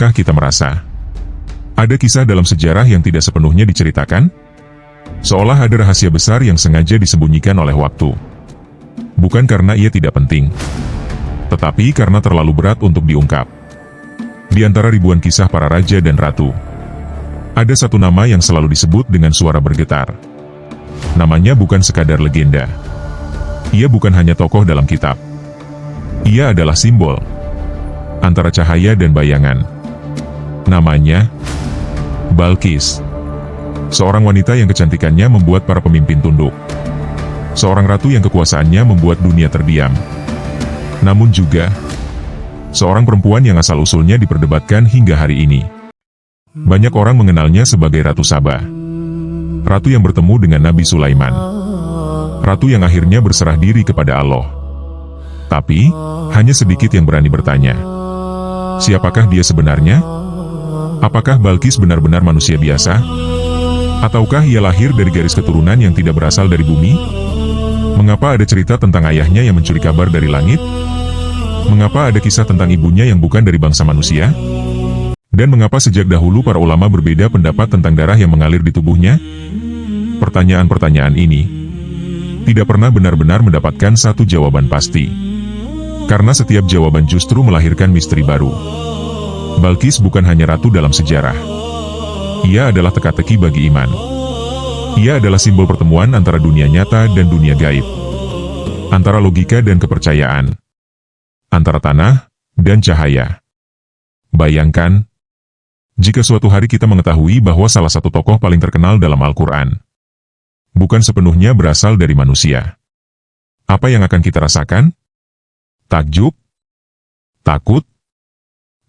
Pernahkah kita merasa ada kisah dalam sejarah yang tidak sepenuhnya diceritakan? Seolah ada rahasia besar yang sengaja disembunyikan oleh waktu. Bukan karena ia tidak penting, tetapi karena terlalu berat untuk diungkap. Di antara ribuan kisah para raja dan ratu, ada satu nama yang selalu disebut dengan suara bergetar. Namanya bukan sekadar legenda. Ia bukan hanya tokoh dalam kitab. Ia adalah simbol antara cahaya dan bayangan. Namanya Balqis. Seorang wanita yang kecantikannya membuat para pemimpin tunduk. Seorang ratu yang kekuasaannya membuat dunia terdiam. Namun juga seorang perempuan yang asal-usulnya diperdebatkan hingga hari ini. Banyak orang mengenalnya sebagai Ratu Saba. Ratu yang bertemu dengan Nabi Sulaiman. Ratu yang akhirnya berserah diri kepada Allah. Tapi hanya sedikit yang berani bertanya, siapakah dia sebenarnya? Apakah Balqis benar-benar manusia biasa? Ataukah ia lahir dari garis keturunan yang tidak berasal dari bumi? Mengapa ada cerita tentang ayahnya yang mencuri kabar dari langit? Mengapa ada kisah tentang ibunya yang bukan dari bangsa manusia? Dan mengapa sejak dahulu para ulama berbeda pendapat tentang darah yang mengalir di tubuhnya? Pertanyaan-pertanyaan ini tidak pernah benar-benar mendapatkan satu jawaban pasti. Karena setiap jawaban justru melahirkan misteri baru. Balqis bukan hanya ratu dalam sejarah. Ia adalah teka-teki bagi iman. Ia adalah simbol pertemuan antara dunia nyata dan dunia gaib. Antara logika dan kepercayaan. Antara tanah dan cahaya. Bayangkan, jika suatu hari kita mengetahui bahwa salah satu tokoh paling terkenal dalam Al-Quran bukan sepenuhnya berasal dari manusia. Apa yang akan kita rasakan? Takjub? Takut?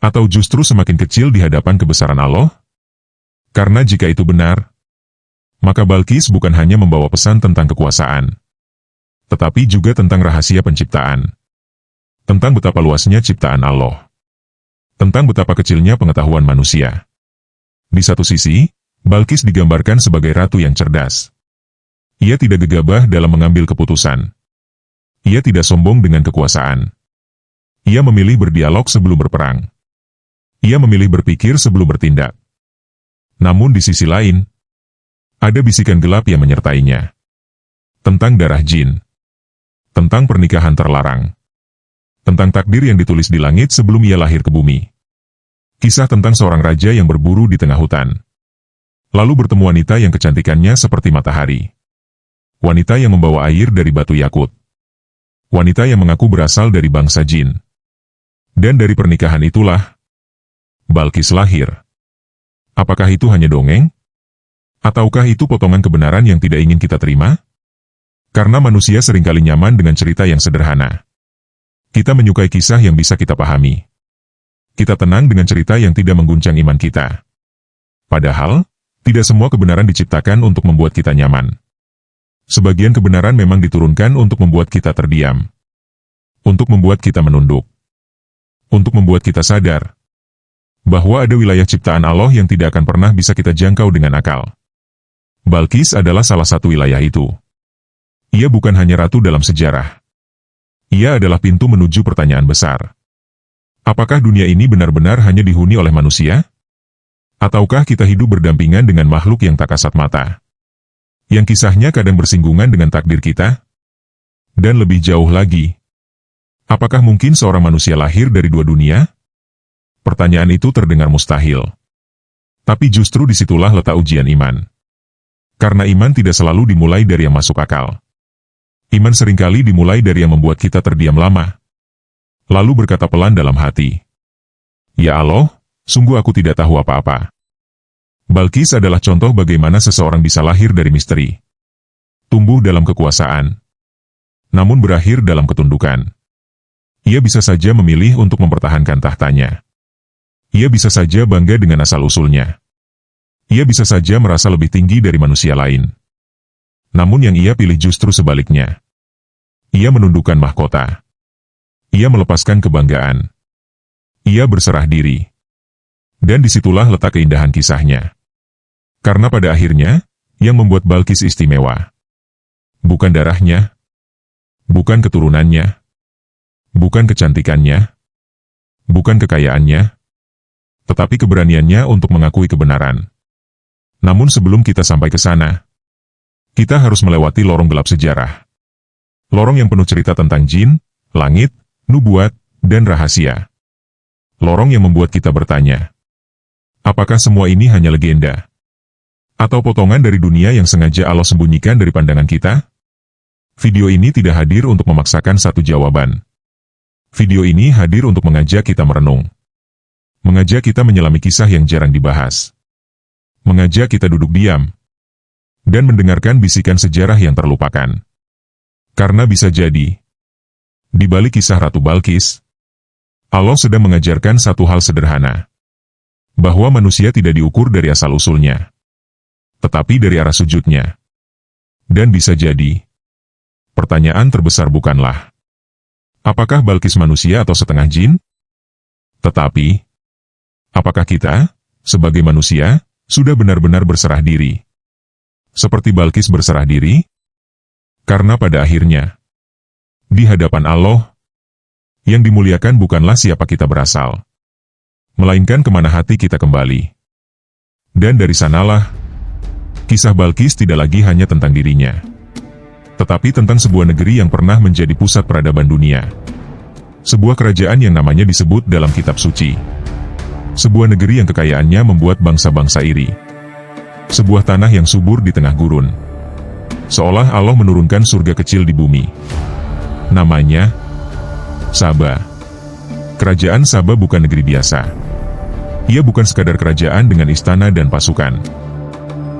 Atau justru semakin kecil di hadapan kebesaran Allah? Karena jika itu benar, maka Balqis bukan hanya membawa pesan tentang kekuasaan, tetapi juga tentang rahasia penciptaan. Tentang betapa luasnya ciptaan Allah. Tentang betapa kecilnya pengetahuan manusia. Di satu sisi, Balqis digambarkan sebagai ratu yang cerdas. Ia tidak gegabah dalam mengambil keputusan. Ia tidak sombong dengan kekuasaan. Ia memilih berdialog sebelum berperang. Ia memilih berpikir sebelum bertindak. Namun di sisi lain, ada bisikan gelap yang menyertainya. Tentang darah jin. Tentang pernikahan terlarang. Tentang takdir yang ditulis di langit sebelum ia lahir ke bumi. Kisah tentang seorang raja yang berburu di tengah hutan. Lalu bertemu wanita yang kecantikannya seperti matahari. Wanita yang membawa air dari batu yakut. Wanita yang mengaku berasal dari bangsa jin. Dan dari pernikahan itulah Balqis lahir. Apakah itu hanya dongeng? Ataukah itu potongan kebenaran yang tidak ingin kita terima? Karena manusia seringkali nyaman dengan cerita yang sederhana. Kita menyukai kisah yang bisa kita pahami. Kita tenang dengan cerita yang tidak mengguncang iman kita. Padahal, tidak semua kebenaran diciptakan untuk membuat kita nyaman. Sebagian kebenaran memang diturunkan untuk membuat kita terdiam. Untuk membuat kita menunduk. Untuk membuat kita sadar bahwa ada wilayah ciptaan Allah yang tidak akan pernah bisa kita jangkau dengan akal. Balqis adalah salah satu wilayah itu. Ia bukan hanya ratu dalam sejarah. Ia adalah pintu menuju pertanyaan besar. Apakah dunia ini benar-benar hanya dihuni oleh manusia? Ataukah kita hidup berdampingan dengan makhluk yang tak kasat mata? Yang kisahnya kadang bersinggungan dengan takdir kita? Dan lebih jauh lagi, apakah mungkin seorang manusia lahir dari dua dunia? Pertanyaan itu terdengar mustahil. Tapi justru disitulah letak ujian iman. Karena iman tidak selalu dimulai dari yang masuk akal. Iman seringkali dimulai dari yang membuat kita terdiam lama. Lalu berkata pelan dalam hati, "Ya Allah, sungguh aku tidak tahu apa-apa." Balqis adalah contoh bagaimana seseorang bisa lahir dari misteri. Tumbuh dalam kekuasaan. Namun berakhir dalam ketundukan. Ia bisa saja memilih untuk mempertahankan tahtanya. Ia bisa saja bangga dengan asal-usulnya. Ia bisa saja merasa lebih tinggi dari manusia lain. Namun yang ia pilih justru sebaliknya. Ia menundukkan mahkota. Ia melepaskan kebanggaan. Ia berserah diri. Dan disitulah letak keindahan kisahnya. Karena pada akhirnya, yang membuat Balqis istimewa bukan darahnya, bukan keturunannya, bukan kecantikannya, bukan kekayaannya, tetapi keberaniannya untuk mengakui kebenaran. Namun sebelum kita sampai ke sana, kita harus melewati lorong gelap sejarah. Lorong yang penuh cerita tentang jin, langit, nubuat, dan rahasia. Lorong yang membuat kita bertanya, apakah semua ini hanya legenda? Atau potongan dari dunia yang sengaja Allah sembunyikan dari pandangan kita? Video ini tidak hadir untuk memaksakan satu jawaban. Video ini hadir untuk mengajak kita merenung. Mengajak kita menyelami kisah yang jarang dibahas. Mengajak kita duduk diam dan mendengarkan bisikan sejarah yang terlupakan. Karena bisa jadi, di balik kisah Ratu Balkis, Allah sedang mengajarkan satu hal sederhana, bahwa manusia tidak diukur dari asal-usulnya, tetapi dari arah sujudnya. Dan bisa jadi, pertanyaan terbesar bukanlah, apakah Balkis manusia atau setengah jin? Tetapi, apakah kita, sebagai manusia, sudah benar-benar berserah diri? Seperti Balkis berserah diri? Karena pada akhirnya, di hadapan Allah, yang dimuliakan bukanlah siapa kita berasal, melainkan kemana hati kita kembali. Dan dari sanalah, kisah Balkis tidak lagi hanya tentang dirinya, tetapi tentang sebuah negeri yang pernah menjadi pusat peradaban dunia. Sebuah kerajaan yang namanya disebut dalam kitab suci. Sebuah negeri yang kekayaannya membuat bangsa-bangsa iri. Sebuah tanah yang subur di tengah gurun. Seolah Allah menurunkan surga kecil di bumi. Namanya Saba. Kerajaan Saba bukan negeri biasa. Ia bukan sekadar kerajaan dengan istana dan pasukan.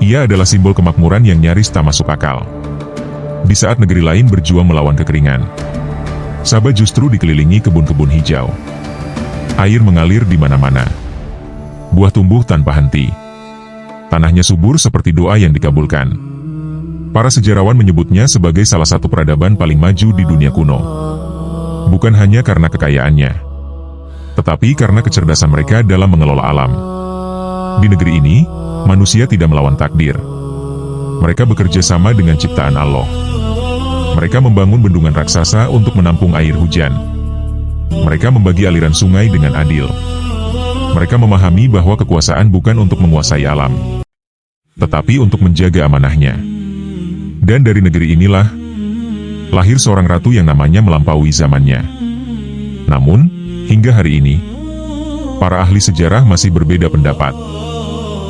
Ia adalah simbol kemakmuran yang nyaris tak masuk akal. Di saat negeri lain berjuang melawan kekeringan, Saba justru dikelilingi kebun-kebun hijau. Air mengalir di mana-mana. Buah tumbuh tanpa henti. Tanahnya subur seperti doa yang dikabulkan. Para sejarawan menyebutnya sebagai salah satu peradaban paling maju di dunia kuno. Bukan hanya karena kekayaannya, tetapi karena kecerdasan mereka dalam mengelola alam. Di negeri ini, manusia tidak melawan takdir. Mereka bekerja sama dengan ciptaan Allah. Mereka membangun bendungan raksasa untuk menampung air hujan. Mereka membagi aliran sungai dengan adil. Mereka memahami bahwa kekuasaan bukan untuk menguasai alam, tetapi untuk menjaga amanahnya. Dan dari negeri inilah, lahir seorang ratu yang namanya melampaui zamannya. Namun, hingga hari ini, para ahli sejarah masih berbeda pendapat.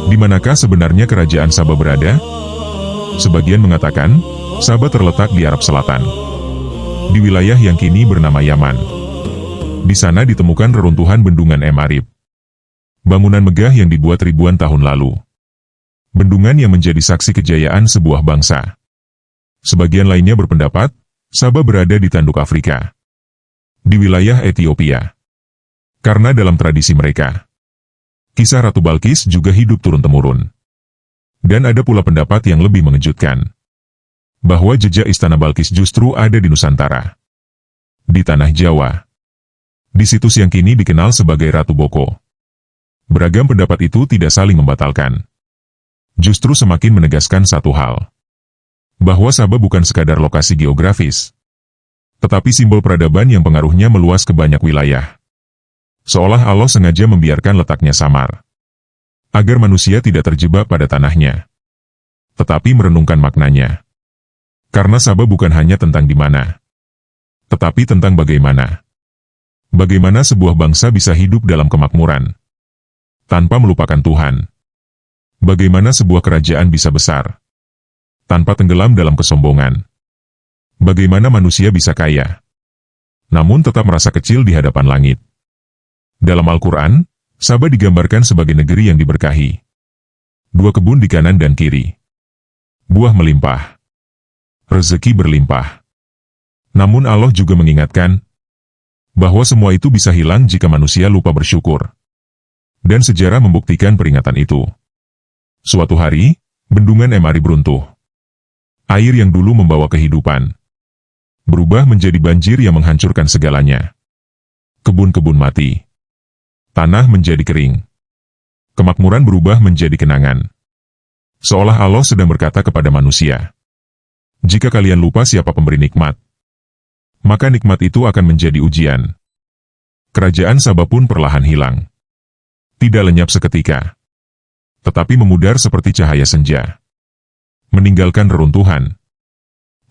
Di manakah sebenarnya kerajaan Saba berada? Sebagian mengatakan, Saba terletak di Arab Selatan, di wilayah yang kini bernama Yaman. Di sana ditemukan reruntuhan bendungan Arib, bangunan megah yang dibuat ribuan tahun lalu. Bendungan yang menjadi saksi kejayaan sebuah bangsa. Sebagian lainnya berpendapat, Saba berada di tanduk Afrika, di wilayah Ethiopia. Karena dalam tradisi mereka, kisah Ratu Balkis juga hidup turun-temurun. Dan ada pula pendapat yang lebih mengejutkan, bahwa jejak istana Balkis justru ada di Nusantara, di tanah Jawa, di situs yang kini dikenal sebagai Ratu Boko. Beragam pendapat itu tidak saling membatalkan, justru semakin menegaskan satu hal, bahwa Saba bukan sekadar lokasi geografis, tetapi simbol peradaban yang pengaruhnya meluas ke banyak wilayah. Seolah Allah sengaja membiarkan letaknya samar, agar manusia tidak terjebak pada tanahnya, tetapi merenungkan maknanya. Karena Saba bukan hanya tentang di mana, tetapi tentang bagaimana. Bagaimana sebuah bangsa bisa hidup dalam kemakmuran, tanpa melupakan Tuhan. Bagaimana sebuah kerajaan bisa besar, tanpa tenggelam dalam kesombongan. Bagaimana manusia bisa kaya, namun tetap merasa kecil di hadapan langit. Dalam Al-Quran, Saba digambarkan sebagai negeri yang diberkahi. 2 kebun di kanan dan kiri. Buah melimpah. Rezeki berlimpah. Namun Allah juga mengingatkan, bahwa semua itu bisa hilang jika manusia lupa bersyukur. Dan sejarah membuktikan peringatan itu. Suatu hari, bendungan Arib runtuh. Air yang dulu membawa kehidupan berubah menjadi banjir yang menghancurkan segalanya. Kebun-kebun mati. Tanah menjadi kering. Kemakmuran berubah menjadi kenangan. Seolah Allah sedang berkata kepada manusia, jika kalian lupa siapa pemberi nikmat, maka nikmat itu akan menjadi ujian. Kerajaan Saba pun perlahan hilang. Tidak lenyap seketika, tetapi memudar seperti cahaya senja. Meninggalkan reruntuhan,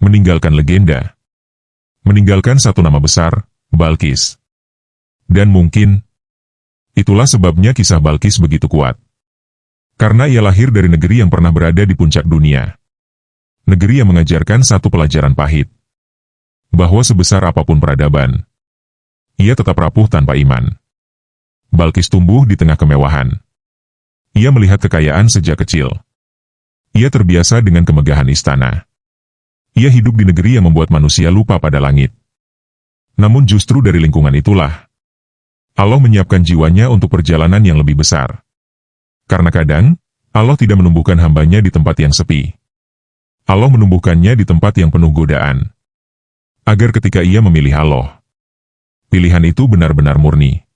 meninggalkan legenda, meninggalkan satu nama besar, Balkis. Dan mungkin, itulah sebabnya kisah Balkis begitu kuat. Karena ia lahir dari negeri yang pernah berada di puncak dunia. Negeri yang mengajarkan satu pelajaran pahit. Bahwa sebesar apapun peradaban, ia tetap rapuh tanpa iman. Balkis tumbuh di tengah kemewahan. Ia melihat kekayaan sejak kecil. Ia terbiasa dengan kemegahan istana. Ia hidup di negeri yang membuat manusia lupa pada langit. Namun justru dari lingkungan itulah, Allah menyiapkan jiwanya untuk perjalanan yang lebih besar. Karena kadang, Allah tidak menumbuhkan hambanya di tempat yang sepi. Allah menumbuhkannya di tempat yang penuh godaan. Agar ketika ia memilih Allah, pilihan itu benar-benar murni.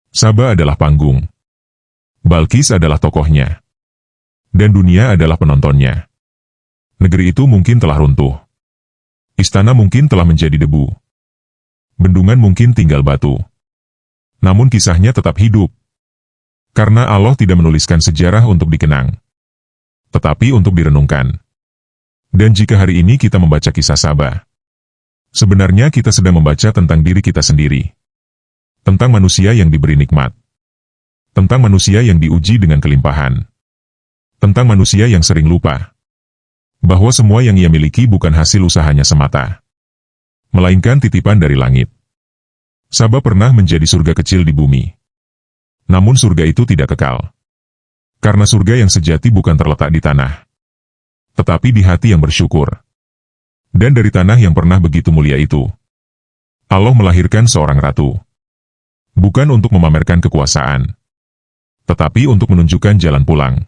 Saba adalah panggung. Balkis adalah tokohnya. Dan dunia adalah penontonnya. Negeri itu mungkin telah runtuh. Istana mungkin telah menjadi debu. Bendungan mungkin tinggal batu. Namun kisahnya tetap hidup. Karena Allah tidak menuliskan sejarah untuk dikenang, tetapi untuk direnungkan. Dan jika hari ini kita membaca kisah Saba, sebenarnya kita sedang membaca tentang diri kita sendiri. Tentang manusia yang diberi nikmat. Tentang manusia yang diuji dengan kelimpahan. Tentang manusia yang sering lupa bahwa semua yang ia miliki bukan hasil usahanya semata, melainkan titipan dari langit. Saba pernah menjadi surga kecil di bumi. Namun surga itu tidak kekal. Karena surga yang sejati bukan terletak di tanah, tetapi di hati yang bersyukur. Dan dari tanah yang pernah begitu mulia itu, Allah melahirkan seorang ratu. Bukan untuk memamerkan kekuasaan, tetapi untuk menunjukkan jalan pulang.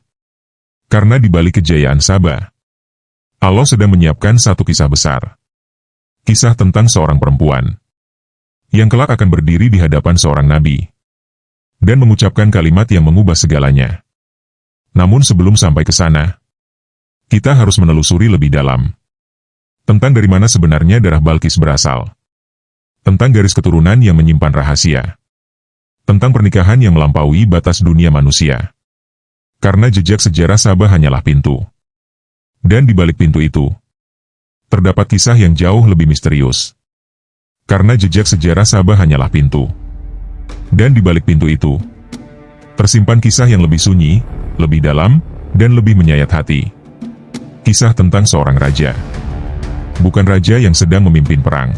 Karena di balik kejayaan Saba, Allah sedang menyiapkan satu kisah besar. Kisah tentang seorang perempuan yang kelak akan berdiri di hadapan seorang nabi dan mengucapkan kalimat yang mengubah segalanya. Namun sebelum sampai ke sana, kita harus menelusuri lebih dalam tentang dari mana sebenarnya darah Balkis berasal, tentang garis keturunan yang menyimpan rahasia, tentang pernikahan yang melampaui batas dunia manusia. Karena jejak sejarah Saba hanyalah pintu. Dan di balik pintu itu, terdapat kisah yang jauh lebih misterius. Karena jejak sejarah Saba hanyalah pintu. Dan di balik pintu itu, tersimpan kisah yang lebih sunyi, lebih dalam, dan lebih menyayat hati. Kisah tentang seorang raja. Bukan raja yang sedang memimpin perang.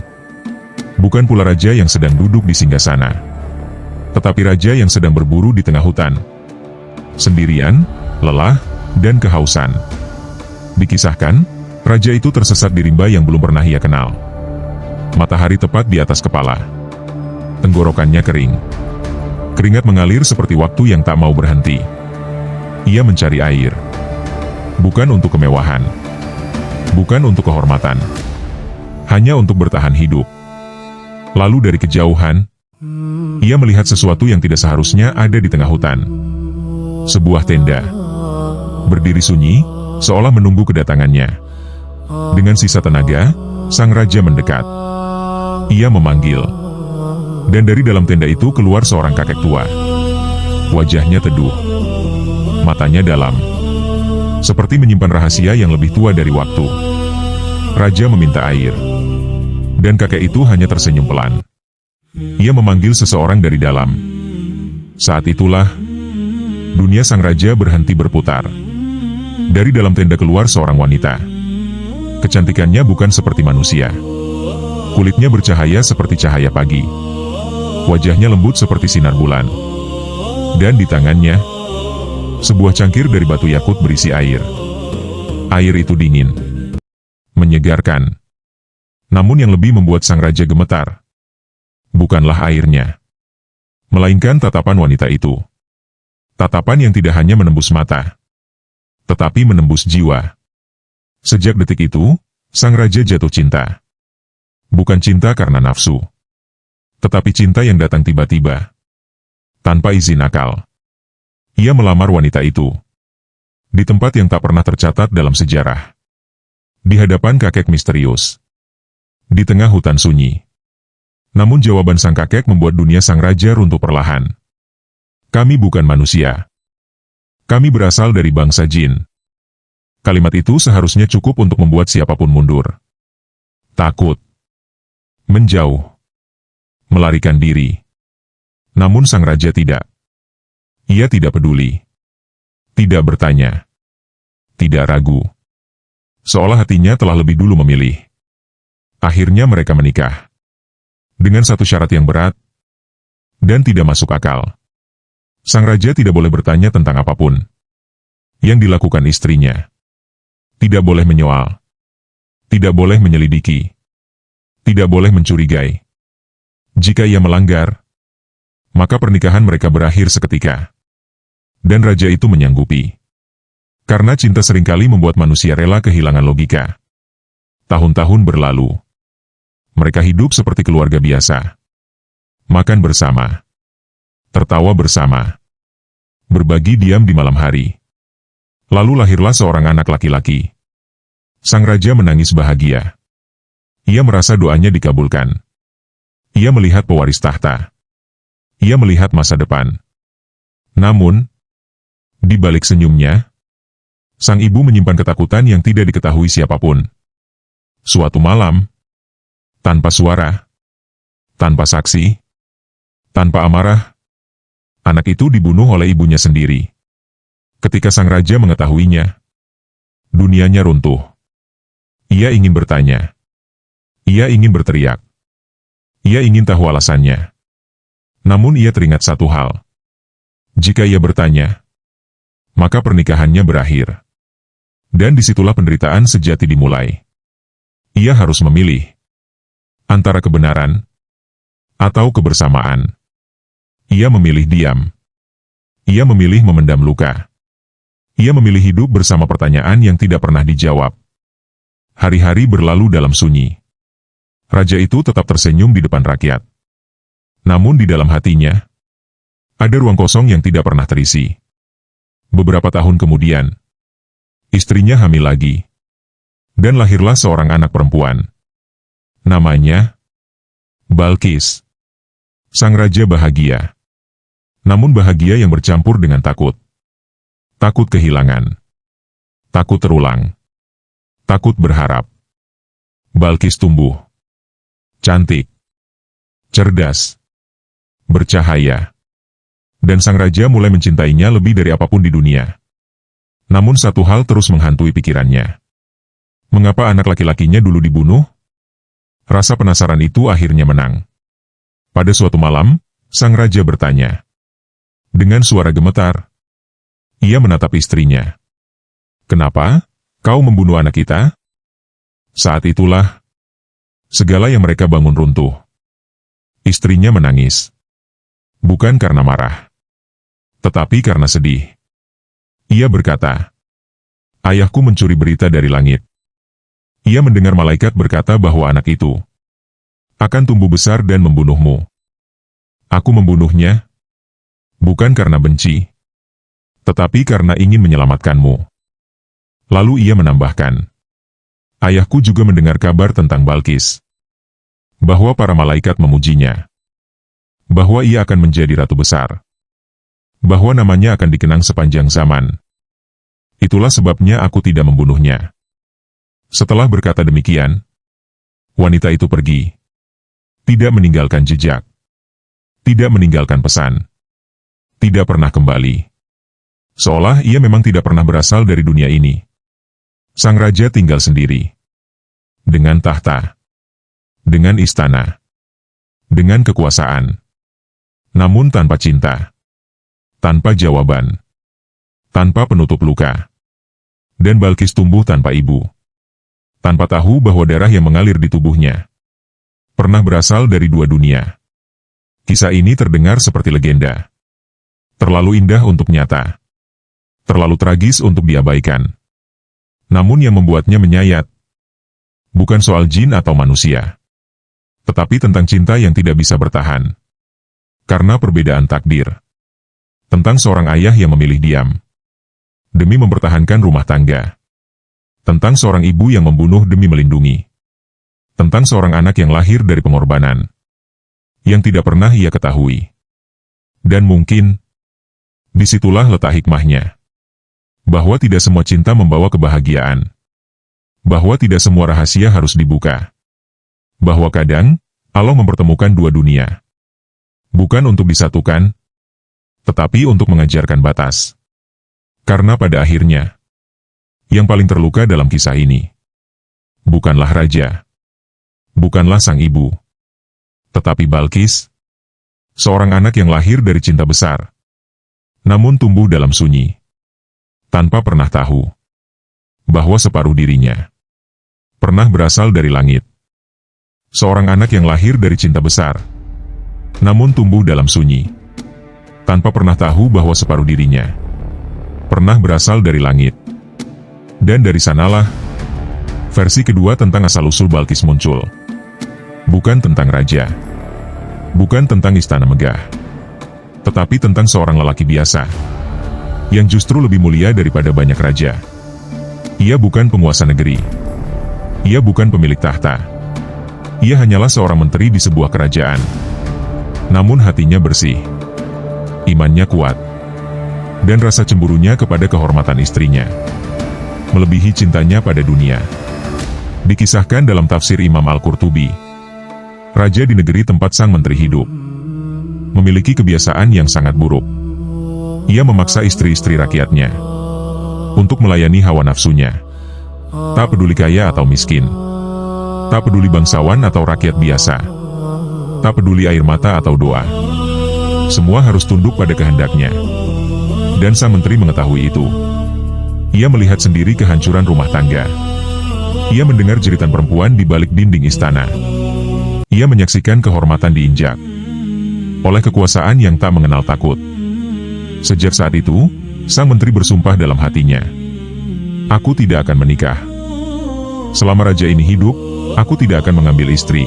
Bukan pula raja yang sedang duduk di singgasana. Tetapi raja yang sedang berburu di tengah hutan. Sendirian, lelah, dan kehausan. Dikisahkan, raja itu tersesat di rimba yang belum pernah ia kenal. Matahari tepat di atas kepala. Tenggorokannya kering. Keringat mengalir seperti waktu yang tak mau berhenti. Ia mencari air. Bukan untuk kemewahan. Bukan untuk kehormatan. Hanya untuk bertahan hidup. Lalu dari kejauhan, ia melihat sesuatu yang tidak seharusnya ada di tengah hutan. Sebuah tenda. Berdiri sunyi, seolah menunggu kedatangannya. Dengan sisa tenaga, sang raja mendekat. Ia memanggil. Dan dari dalam tenda itu keluar seorang kakek tua. Wajahnya teduh. Matanya dalam. Seperti menyimpan rahasia yang lebih tua dari waktu. Raja meminta air. Dan kakek itu hanya tersenyum pelan. Ia memanggil seseorang dari dalam. Saat itulah, dunia sang raja berhenti berputar. Dari dalam tenda keluar seorang wanita. Kecantikannya bukan seperti manusia. Kulitnya bercahaya seperti cahaya pagi. Wajahnya lembut seperti sinar bulan. Dan di tangannya, sebuah cangkir dari batu yakut berisi air. Air itu dingin, menyegarkan. Namun yang lebih membuat sang raja gemetar, bukanlah airnya, melainkan tatapan wanita itu. Tatapan yang tidak hanya menembus mata, tetapi menembus jiwa. Sejak detik itu, sang raja jatuh cinta. Bukan cinta karena nafsu, tetapi cinta yang datang tiba-tiba, tanpa izin akal. Ia melamar wanita itu, di tempat yang tak pernah tercatat dalam sejarah. Di hadapan kakek misterius. Di tengah hutan sunyi. Namun jawaban sang kakek membuat dunia sang raja runtuh perlahan. Kami bukan manusia. Kami berasal dari bangsa jin. Kalimat itu seharusnya cukup untuk membuat siapapun mundur. Takut. Menjauh. Melarikan diri. Namun sang raja tidak. Ia tidak peduli. Tidak bertanya. Tidak ragu. Seolah hatinya telah lebih dulu memilih. Akhirnya mereka menikah. Dengan satu syarat yang berat dan tidak masuk akal. Sang raja tidak boleh bertanya tentang apapun yang dilakukan istrinya. Tidak boleh menyoal. Tidak boleh menyelidiki. Tidak boleh mencurigai. Jika ia melanggar, maka pernikahan mereka berakhir seketika. Dan raja itu menyanggupi. Karena cinta seringkali membuat manusia rela kehilangan logika. Tahun-tahun berlalu. Mereka hidup seperti keluarga biasa. Makan bersama. Tertawa bersama. Berbagi diam di malam hari. Lalu lahirlah seorang anak laki-laki. Sang raja menangis bahagia. Ia merasa doanya dikabulkan. Ia melihat pewaris tahta. Ia melihat masa depan. Namun, di balik senyumnya, sang ibu menyimpan ketakutan yang tidak diketahui siapapun. Suatu malam, tanpa suara, tanpa saksi, tanpa amarah, anak itu dibunuh oleh ibunya sendiri. Ketika sang raja mengetahuinya, dunianya runtuh. Ia ingin bertanya. Ia ingin berteriak. Ia ingin tahu alasannya. Namun ia teringat satu hal. Jika ia bertanya, maka pernikahannya berakhir. Dan disitulah penderitaan sejati dimulai. Ia harus memilih antara kebenaran atau kebersamaan. Ia memilih diam. Ia memilih memendam luka. Ia memilih hidup bersama pertanyaan yang tidak pernah dijawab. Hari-hari berlalu dalam sunyi. Raja itu tetap tersenyum di depan rakyat. Namun di dalam hatinya, ada ruang kosong yang tidak pernah terisi. Beberapa tahun kemudian, istrinya hamil lagi. Dan lahirlah seorang anak perempuan. Namanya Balkis. Sang raja bahagia. Namun bahagia yang bercampur dengan takut. Takut kehilangan. Takut terulang. Takut berharap. Balkis tumbuh. Cantik. Cerdas. Bercahaya. Dan sang raja mulai mencintainya lebih dari apapun di dunia. Namun satu hal terus menghantui pikirannya. Mengapa anak laki-lakinya dulu dibunuh? Rasa penasaran itu akhirnya menang. Pada suatu malam, sang raja bertanya. Dengan suara gemetar, ia menatap istrinya. Kenapa kau membunuh anak kita? Saat itulah, segala yang mereka bangun runtuh. Istrinya menangis. Bukan karena marah, tetapi karena sedih. Ia berkata, ayahku mencuri berita dari langit. Ia mendengar malaikat berkata bahwa anak itu akan tumbuh besar dan membunuhmu. Aku membunuhnya, bukan karena benci, tetapi karena ingin menyelamatkanmu. Lalu ia menambahkan, ayahku juga mendengar kabar tentang Balkis, bahwa para malaikat memujinya, bahwa ia akan menjadi ratu besar, bahwa namanya akan dikenang sepanjang zaman. Itulah sebabnya aku tidak membunuhnya. Setelah berkata demikian, wanita itu pergi. Tidak meninggalkan jejak. Tidak meninggalkan pesan. Tidak pernah kembali. Seolah ia memang tidak pernah berasal dari dunia ini. Sang raja tinggal sendiri. Dengan tahta. Dengan istana. Dengan kekuasaan. Namun tanpa cinta. Tanpa jawaban. Tanpa penutup luka. Dan Balkis tumbuh tanpa ibu. Tanpa tahu bahwa darah yang mengalir di tubuhnya pernah berasal dari dua dunia. Kisah ini terdengar seperti legenda. Terlalu indah untuk nyata. Terlalu tragis untuk diabaikan. Namun yang membuatnya menyayat, bukan soal jin atau manusia, tetapi tentang cinta yang tidak bisa bertahan. Karena perbedaan takdir. Tentang seorang ayah yang memilih diam demi mempertahankan rumah tangga. Tentang seorang ibu yang membunuh demi melindungi. Tentang seorang anak yang lahir dari pengorbanan yang tidak pernah ia ketahui. Dan mungkin Disitulah letak hikmahnya. Bahwa tidak semua cinta membawa kebahagiaan. Bahwa tidak semua rahasia harus dibuka. Bahwa kadang, Allah mempertemukan dua dunia. Bukan untuk disatukan, tetapi untuk mengajarkan batas. Karena pada akhirnya, yang paling terluka dalam kisah ini, bukanlah raja, bukanlah sang ibu, tetapi Balqis, seorang anak yang lahir dari cinta besar, namun tumbuh dalam sunyi, tanpa pernah tahu bahwa separuh dirinya pernah berasal dari langit. Seorang anak yang lahir dari cinta besar, namun tumbuh dalam sunyi, tanpa pernah tahu bahwa separuh dirinya pernah berasal dari langit. Dan dari sanalah, versi kedua tentang asal-usul Balqis muncul. Bukan tentang raja, bukan tentang istana megah, tetapi tentang seorang lelaki biasa, yang justru lebih mulia daripada banyak raja. Ia bukan penguasa negeri. Ia bukan pemilik tahta. Ia hanyalah seorang menteri di sebuah kerajaan. Namun hatinya bersih. Imannya kuat. Dan rasa cemburunya kepada kehormatan istrinya melebihi cintanya pada dunia. Dikisahkan dalam tafsir Imam Al-Qurtubi, raja di negeri tempat sang menteri hidup memiliki kebiasaan yang sangat buruk. Ia memaksa istri-istri rakyatnya untuk melayani hawa nafsunya. Tak peduli kaya atau miskin, tak peduli bangsawan atau rakyat biasa, tak peduli air mata atau doa, semua harus tunduk pada kehendaknya. Dan sang menteri mengetahui itu. Ia melihat sendiri kehancuran rumah tangga. Ia mendengar jeritan perempuan di balik dinding istana. Ia menyaksikan kehormatan diinjak oleh kekuasaan yang tak mengenal takut. Sejak saat itu, sang menteri bersumpah dalam hatinya, "Aku tidak akan menikah. Selama raja ini hidup, aku tidak akan mengambil istri.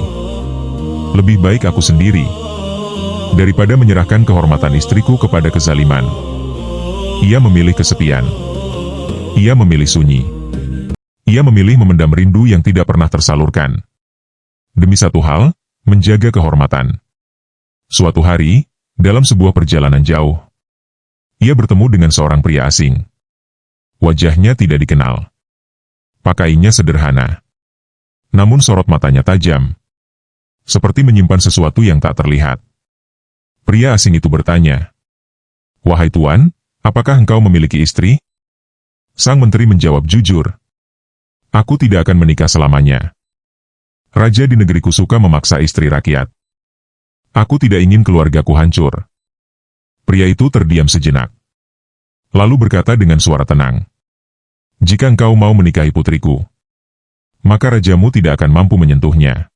Lebih baik aku sendiri, daripada menyerahkan kehormatan istriku kepada kezaliman." Ia memilih kesepian. Ia memilih sunyi. Ia memilih memendam rindu yang tidak pernah tersalurkan. Demi satu hal, menjaga kehormatan. Suatu hari, dalam sebuah perjalanan jauh, ia bertemu dengan seorang pria asing. Wajahnya tidak dikenal. Pakaiannya sederhana. Namun sorot matanya tajam. Seperti menyimpan sesuatu yang tak terlihat. Pria asing itu bertanya, "Wahai Tuan, apakah engkau memiliki istri?" Sang menteri menjawab jujur, "Aku tidak akan menikah selamanya. Raja di negeriku suka memaksa istri rakyat. Aku tidak ingin keluargaku hancur." Pria itu terdiam sejenak. Lalu berkata dengan suara tenang, "Jika engkau mau menikahi putriku, maka rajamu tidak akan mampu menyentuhnya."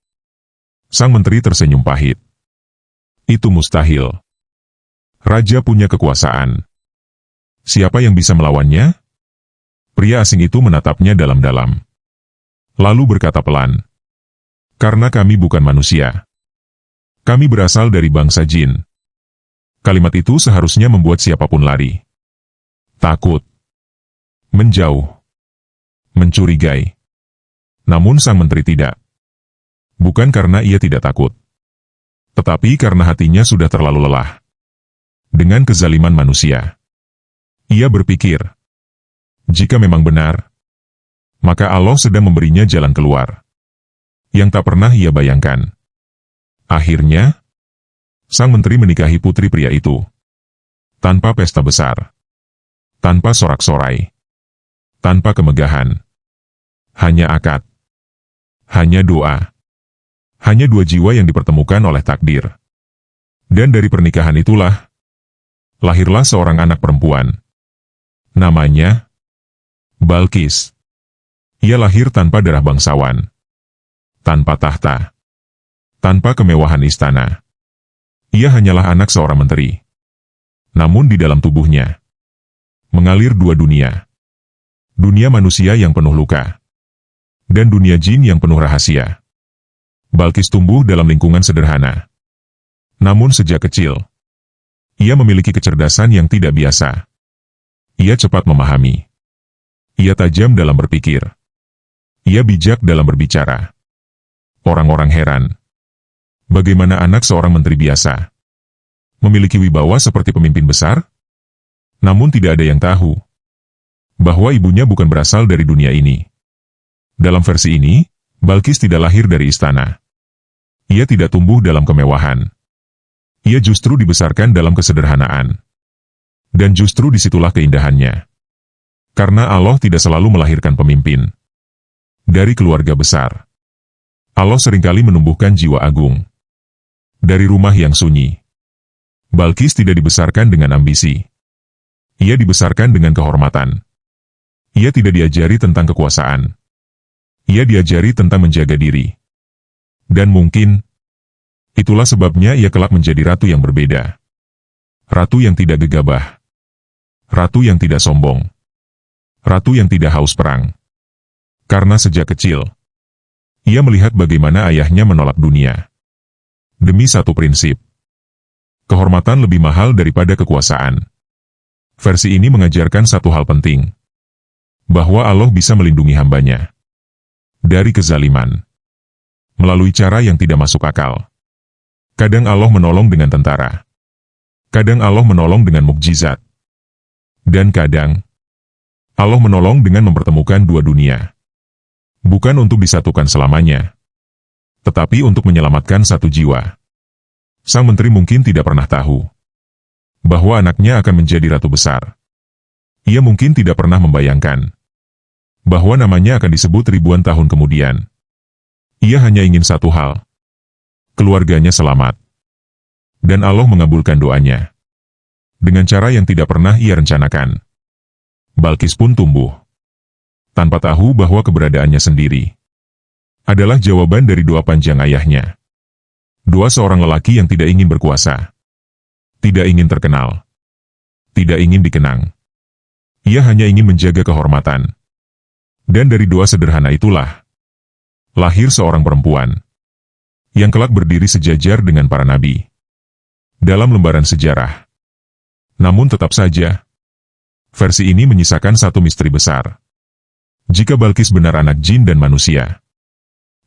Sang menteri tersenyum pahit. "Itu mustahil. Raja punya kekuasaan. Siapa yang bisa melawannya?" Pria asing itu menatapnya dalam-dalam. Lalu berkata pelan, "Karena kami bukan manusia. Kami berasal dari bangsa jin." Kalimat itu seharusnya membuat siapapun lari. Takut. Menjauh. Mencurigai. Namun sang menteri tidak. Bukan karena ia tidak takut, tetapi karena hatinya sudah terlalu lelah dengan kezaliman manusia. Ia berpikir, jika memang benar, maka Allah sedang memberinya jalan keluar yang tak pernah ia bayangkan. Akhirnya, sang menteri menikahi putri pria itu. Tanpa pesta besar, tanpa sorak-sorai, tanpa kemegahan. Hanya akad, hanya doa, hanya dua jiwa yang dipertemukan oleh takdir. Dan dari pernikahan itulah, lahirlah seorang anak perempuan. Namanya Balqis. Ia lahir tanpa darah bangsawan, tanpa tahta, tanpa kemewahan istana. Ia hanyalah anak seorang menteri. Namun di dalam tubuhnya mengalir dua dunia. Dunia manusia yang penuh luka, dan dunia jin yang penuh rahasia. Balqis tumbuh dalam lingkungan sederhana. Namun sejak kecil, ia memiliki kecerdasan yang tidak biasa. Ia cepat memahami. Ia tajam dalam berpikir. Ia bijak dalam berbicara. Orang-orang heran. Bagaimana anak seorang menteri biasa memiliki wibawa seperti pemimpin besar? Namun tidak ada yang tahu bahwa ibunya bukan berasal dari dunia ini. Dalam versi ini, Balkis tidak lahir dari istana. Ia tidak tumbuh dalam kemewahan. Ia justru dibesarkan dalam kesederhanaan. Dan justru disitulah keindahannya. Karena Allah tidak selalu melahirkan pemimpin dari keluarga besar. Allah seringkali menumbuhkan jiwa agung dari rumah yang sunyi. Balkis tidak dibesarkan dengan ambisi. Ia dibesarkan dengan kehormatan. Ia tidak diajari tentang kekuasaan. Ia diajari tentang menjaga diri. Dan mungkin, itulah sebabnya ia kelak menjadi ratu yang berbeda. Ratu yang tidak gegabah. Ratu yang tidak sombong. Ratu yang tidak haus perang. Karena sejak kecil, ia melihat bagaimana ayahnya menolak dunia. Demi satu prinsip. Kehormatan lebih mahal daripada kekuasaan. Versi ini mengajarkan satu hal penting. Bahwa Allah bisa melindungi hambanya dari kezaliman melalui cara yang tidak masuk akal. Kadang Allah menolong dengan tentara. Kadang Allah menolong dengan mukjizat. Dan kadang Allah menolong dengan mempertemukan dua dunia. Bukan untuk disatukan selamanya, tetapi untuk menyelamatkan satu jiwa. Sang menteri mungkin tidak pernah tahu bahwa anaknya akan menjadi ratu besar. Ia mungkin tidak pernah membayangkan bahwa namanya akan disebut ribuan tahun kemudian. Ia hanya ingin satu hal. Keluarganya selamat. Dan Allah mengabulkan doanya. Dengan cara yang tidak pernah ia rencanakan. Balkis pun tumbuh. Tanpa tahu bahwa keberadaannya sendiri adalah jawaban dari doa panjang ayahnya. Doa seorang lelaki yang tidak ingin berkuasa. Tidak ingin terkenal. Tidak ingin dikenang. Ia hanya ingin menjaga kehormatan. Dan dari doa sederhana itulah lahir seorang perempuan yang kelak berdiri sejajar dengan para nabi dalam lembaran sejarah. Namun tetap saja, versi ini menyisakan satu misteri besar. Jika Balkis benar anak jin dan manusia,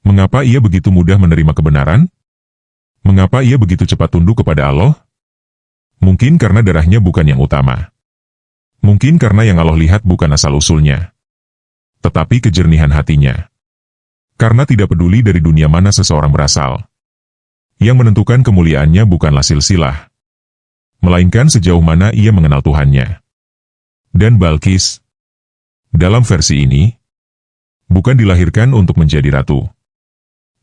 mengapa ia begitu mudah menerima kebenaran? Mengapa ia begitu cepat tunduk kepada Allah? Mungkin karena darahnya bukan yang utama. Mungkin karena yang Allah lihat bukan asal-usulnya, tetapi kejernihan hatinya. Karena tidak peduli dari dunia mana seseorang berasal. Yang menentukan kemuliaannya bukanlah silsilah, melainkan sejauh mana ia mengenal Tuhannya. Dan Balkis, dalam versi ini, bukan dilahirkan untuk menjadi ratu.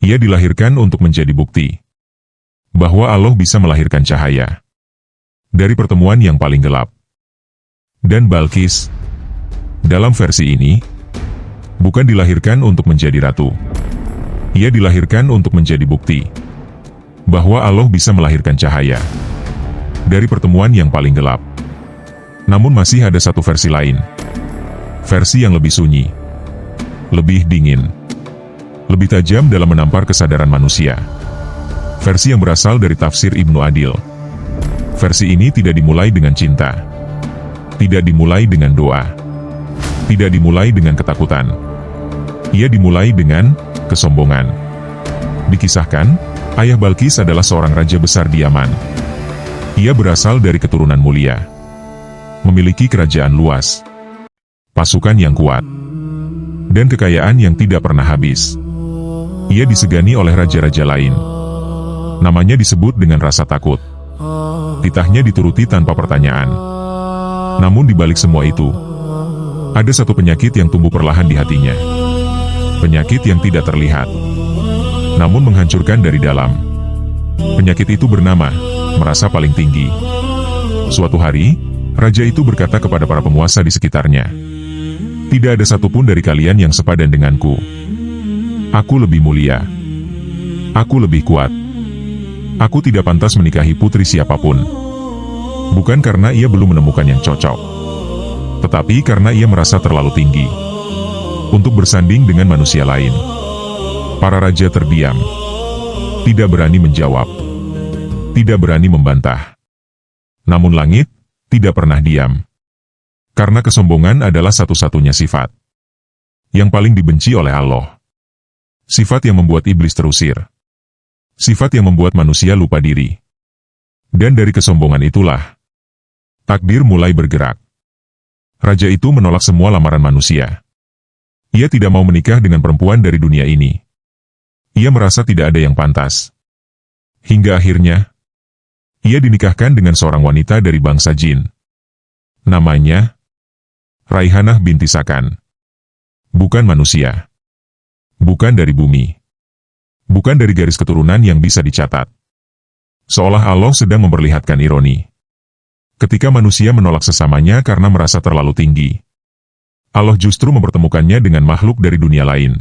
Ia dilahirkan untuk menjadi bukti bahwa Allah bisa melahirkan cahaya dari pertemuan yang paling gelap. Dan Balkis, dalam versi ini, bukan dilahirkan untuk menjadi ratu. Ia dilahirkan untuk menjadi bukti bahwa Allah bisa melahirkan cahaya dari pertemuan yang paling gelap. Namun masih ada satu versi lain. Versi yang lebih sunyi, lebih dingin, lebih tajam dalam menampar kesadaran manusia. Versi yang berasal dari tafsir Ibnu Adil. Versi ini tidak dimulai dengan cinta. Tidak dimulai dengan doa. Tidak dimulai dengan ketakutan. Ia dimulai dengan kesombongan. Dikisahkan, ayah Balkis adalah seorang raja besar di Yaman. Ia berasal dari keturunan mulia. Memiliki kerajaan luas, pasukan yang kuat, dan kekayaan yang tidak pernah habis. Ia disegani oleh raja-raja lain. Namanya disebut dengan rasa takut. Titahnya dituruti tanpa pertanyaan. Namun di balik semua itu, ada satu penyakit yang tumbuh perlahan di hatinya. Penyakit yang tidak terlihat, namun menghancurkan dari dalam. Penyakit itu bernama merasa paling tinggi. Suatu hari, raja itu berkata kepada para penguasa di sekitarnya, "Tidak ada satupun dari kalian yang sepadan denganku. Aku lebih mulia. Aku lebih kuat. Aku tidak pantas menikahi putri siapapun." Bukan karena ia belum menemukan yang cocok, tetapi karena ia merasa terlalu tinggi untuk bersanding dengan manusia lain. Para raja terdiam, tidak berani menjawab, tidak berani membantah. Namun langit tidak pernah diam. Karena kesombongan adalah satu-satunya sifat yang paling dibenci oleh Allah. Sifat yang membuat iblis terusir. Sifat yang membuat manusia lupa diri. Dan dari kesombongan itulah Takdir mulai bergerak. Raja itu menolak semua lamaran manusia. Ia tidak mau menikah dengan perempuan dari dunia ini. Ia merasa tidak ada yang pantas. Hingga akhirnya, ia dinikahkan dengan seorang wanita dari bangsa jin. Namanya Raihanah binti Sakan. Bukan manusia. Bukan dari bumi. Bukan dari garis keturunan yang bisa dicatat. Seolah Allah sedang memperlihatkan ironi. Ketika manusia menolak sesamanya karena merasa terlalu tinggi, Allah justru mempertemukannya dengan makhluk dari dunia lain.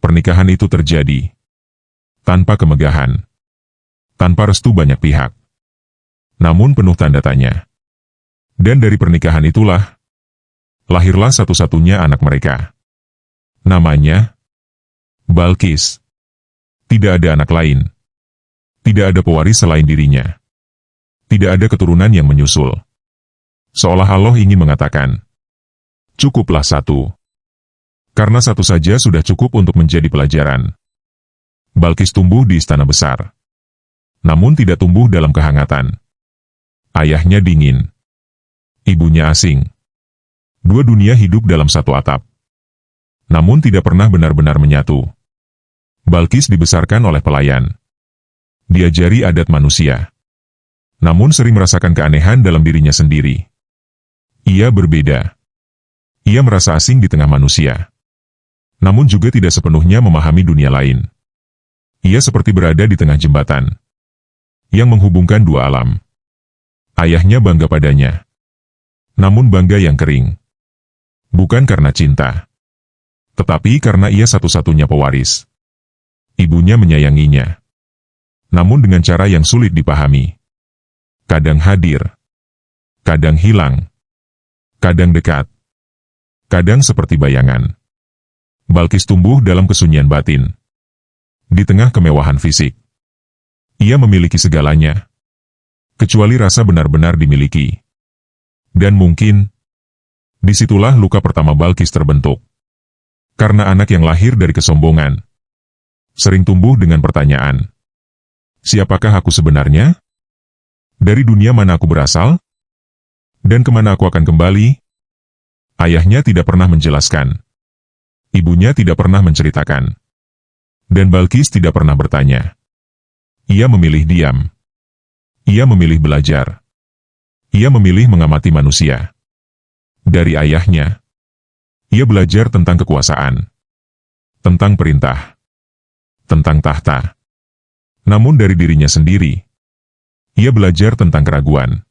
Pernikahan itu terjadi tanpa kemegahan, tanpa restu banyak pihak, namun penuh tanda tanya. Dan dari pernikahan itulah, lahirlah satu-satunya anak mereka. Namanya Balqis. Tidak ada anak lain. Tidak ada pewaris selain dirinya. Tidak ada keturunan yang menyusul. Seolah Allah ingin mengatakan, cukuplah satu. Karena satu saja sudah cukup untuk menjadi pelajaran. Balqis tumbuh di istana besar. Namun tidak tumbuh dalam kehangatan. Ayahnya dingin. Ibunya asing. Dua dunia hidup dalam satu atap. Namun tidak pernah benar-benar menyatu. Balqis dibesarkan oleh pelayan. Diajari adat manusia. Namun sering merasakan keanehan dalam dirinya sendiri. Ia berbeda. Ia merasa asing di tengah manusia. Namun juga tidak sepenuhnya memahami dunia lain. Ia seperti berada di tengah jembatan yang menghubungkan dua alam. Ayahnya bangga padanya. Namun bangga yang kering. Bukan karena cinta, tetapi karena ia satu-satunya pewaris. Ibunya menyayanginya. Namun dengan cara yang sulit dipahami. Kadang hadir. Kadang hilang. Kadang dekat. Kadang seperti bayangan. Balqis tumbuh dalam kesunyian batin. Di tengah kemewahan fisik. Ia memiliki segalanya. Kecuali rasa benar-benar dimiliki. Dan mungkin, disitulah luka pertama Balqis terbentuk. Karena anak yang lahir dari kesombongan. Sering tumbuh dengan pertanyaan. Siapakah aku sebenarnya? Dari dunia mana aku berasal? Dan kemana aku akan kembali? Ayahnya tidak pernah menjelaskan. Ibunya tidak pernah menceritakan. Dan Balqis tidak pernah bertanya. Ia memilih diam. Ia memilih belajar. Ia memilih mengamati manusia. Dari ayahnya, ia belajar tentang kekuasaan. Tentang perintah. Tentang tahta. Namun dari dirinya sendiri, ia belajar tentang keraguan.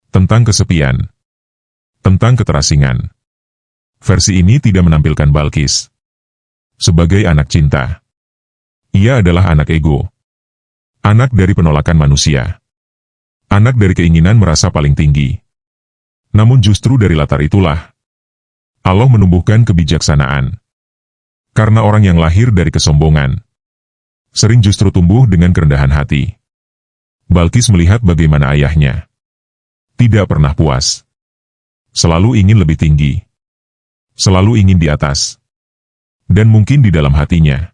Tentang kesepian. Tentang keterasingan. Versi ini tidak menampilkan Balqis sebagai anak cinta. Ia adalah anak ego. Anak dari penolakan manusia. Anak dari keinginan merasa paling tinggi. Namun justru dari latar itulah, Allah menumbuhkan kebijaksanaan. Karena orang yang lahir dari kesombongan, sering justru tumbuh dengan kerendahan hati. Balqis melihat bagaimana ayahnya tidak pernah puas. Selalu ingin lebih tinggi. Selalu ingin di atas. Dan mungkin di dalam hatinya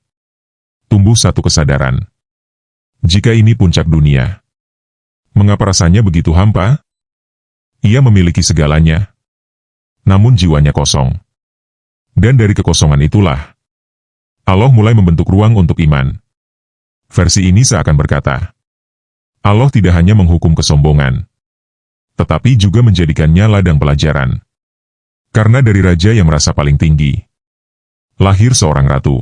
tumbuh satu kesadaran. Jika ini puncak dunia, mengapa rasanya begitu hampa? Ia memiliki segalanya, namun jiwanya kosong. Dan dari kekosongan itulah, Allah mulai membentuk ruang untuk iman. Versi ini seakan berkata, Allah tidak hanya menghukum kesombongan, tetapi juga menjadikannya ladang pelajaran. Karena dari raja yang merasa paling tinggi, lahir seorang ratu,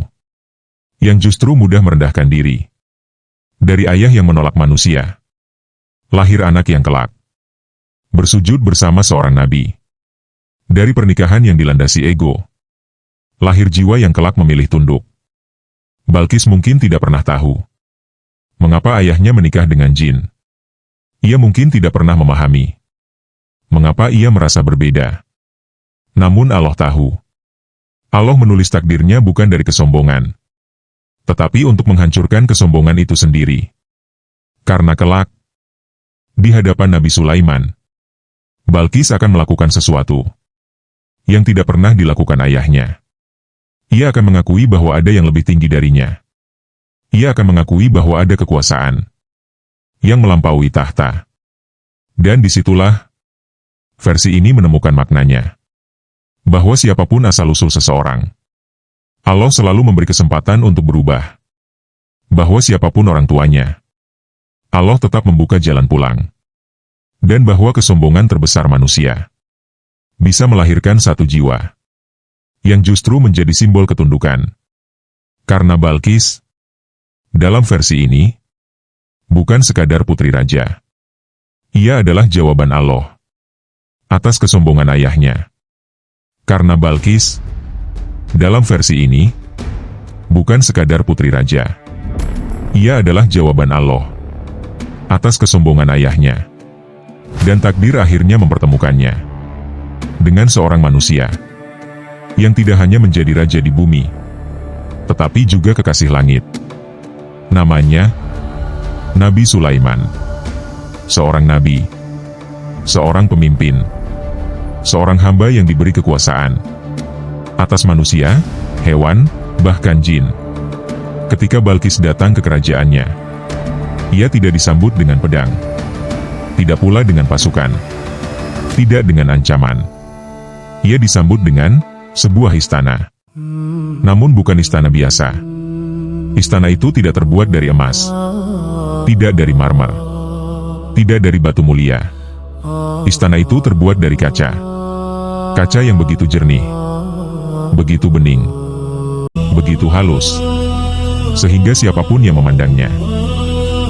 yang justru mudah merendahkan diri. Dari ayah yang menolak manusia, lahir anak yang kelak bersujud bersama seorang nabi. Dari pernikahan yang dilandasi ego, lahir jiwa yang kelak memilih tunduk. Balqis mungkin tidak pernah tahu mengapa ayahnya menikah dengan jin. Ia mungkin tidak pernah memahami mengapa ia merasa berbeda. Namun Allah tahu. Allah menulis takdirnya bukan dari kesombongan, tetapi untuk menghancurkan kesombongan itu sendiri. Karena kelak, di hadapan Nabi Sulaiman, Balqis akan melakukan sesuatu yang tidak pernah dilakukan ayahnya. Ia akan mengakui bahwa ada yang lebih tinggi darinya. Ia akan mengakui bahwa ada kekuasaan yang melampaui tahta. Dan disitulah Versi ini menemukan maknanya. Bahwa siapapun asal-usul seseorang, Allah selalu memberi kesempatan untuk berubah. Bahwa siapapun orang tuanya, Allah tetap membuka jalan pulang. Dan bahwa kesombongan terbesar manusia bisa melahirkan satu jiwa yang justru menjadi simbol ketundukan. Karena Balqis, dalam versi ini, bukan sekadar putri raja. Ia adalah jawaban Allah atas kesombongan ayahnya. Karena Balqis, dalam versi ini, bukan sekadar putri raja. Ia adalah jawaban Allah atas kesombongan ayahnya. Dan takdir akhirnya mempertemukannya dengan seorang manusia yang tidak hanya menjadi raja di bumi, tetapi juga kekasih langit. Namanya Nabi Sulaiman. Seorang nabi, seorang pemimpin, seorang hamba yang diberi kekuasaan atas manusia, hewan, bahkan jin. Ketika Balqis datang ke kerajaannya, ia tidak disambut dengan pedang, tidak pula dengan pasukan, tidak dengan ancaman. Ia disambut dengan sebuah istana. Namun bukan istana biasa. Istana itu tidak terbuat dari emas, tidak dari marmer, tidak dari batu mulia. Istana itu terbuat dari kaca. Kaca yang begitu jernih, begitu bening, begitu halus, sehingga siapapun yang memandangnya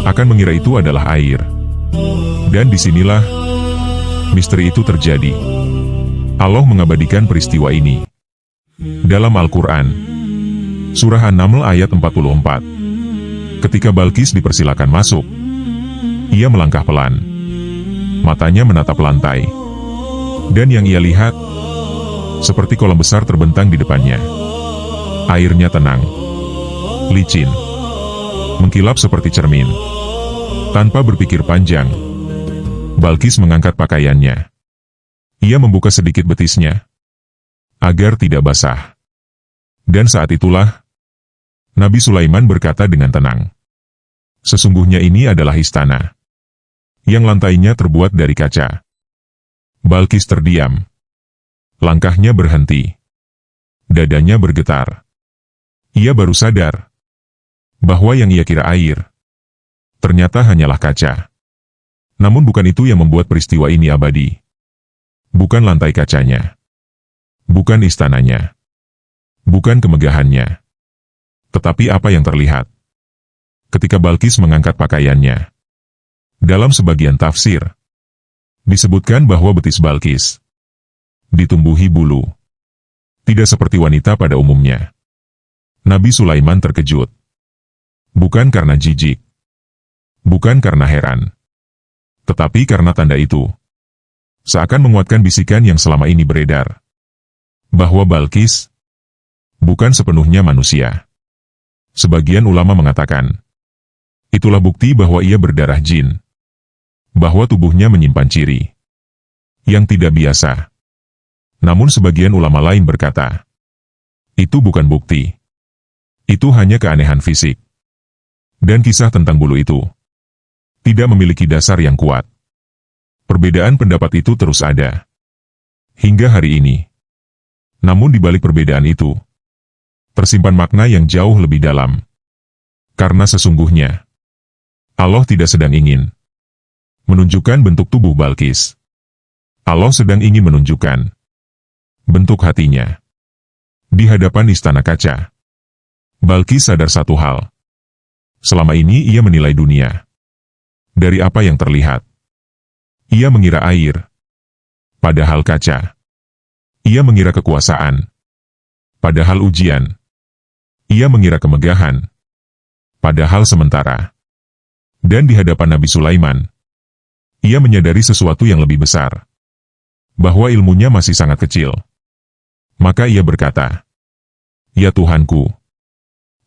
akan mengira itu adalah air. Dan disinilah misteri itu terjadi. Allah mengabadikan peristiwa ini dalam Al-Quran, Surah An-Naml ayat 44. Ketika Balqis dipersilakan masuk, ia melangkah pelan. Matanya menatap lantai. Dan yang ia lihat, seperti kolam besar terbentang di depannya. Airnya tenang, licin, mengkilap seperti cermin. Tanpa berpikir panjang, Balqis mengangkat pakaiannya. Ia membuka sedikit betisnya, agar tidak basah. Dan saat itulah, Nabi Sulaiman berkata dengan tenang, "Sesungguhnya ini adalah istana, yang lantainya terbuat dari kaca." Balqis terdiam. Langkahnya berhenti. Dadanya bergetar. Ia baru sadar bahwa yang ia kira air, ternyata hanyalah kaca. Namun bukan itu yang membuat peristiwa ini abadi. Bukan lantai kacanya. Bukan istananya. Bukan kemegahannya. Tetapi apa yang terlihat ketika Balqis mengangkat pakaiannya. Dalam sebagian tafsir, disebutkan bahwa betis Balqis ditumbuhi bulu. Tidak seperti wanita pada umumnya. Nabi Sulaiman terkejut. Bukan karena jijik. Bukan karena heran. Tetapi karena tanda itu seakan menguatkan bisikan yang selama ini beredar. Bahwa Balqis bukan sepenuhnya manusia. Sebagian ulama mengatakan, itulah bukti bahwa ia berdarah jin. Bahwa tubuhnya menyimpan ciri yang tidak biasa. Namun sebagian ulama lain berkata, itu bukan bukti. Itu hanya keanehan fisik. Dan kisah tentang bulu itu tidak memiliki dasar yang kuat. Perbedaan pendapat itu terus ada hingga hari ini. Namun di balik perbedaan itu, tersimpan makna yang jauh lebih dalam. Karena sesungguhnya, Allah tidak sedang ingin menunjukkan bentuk tubuh Balqis. Allah sedang ingin menunjukkan bentuk hatinya. Di hadapan istana kaca, Balqis sadar satu hal. Selama ini ia menilai dunia dari apa yang terlihat. Ia mengira air, padahal kaca. Ia mengira kekuasaan, padahal ujian. Ia mengira kemegahan, padahal sementara. Dan di hadapan Nabi Sulaiman, ia menyadari sesuatu yang lebih besar, bahwa ilmunya masih sangat kecil. Maka ia berkata, "Ya Tuhanku,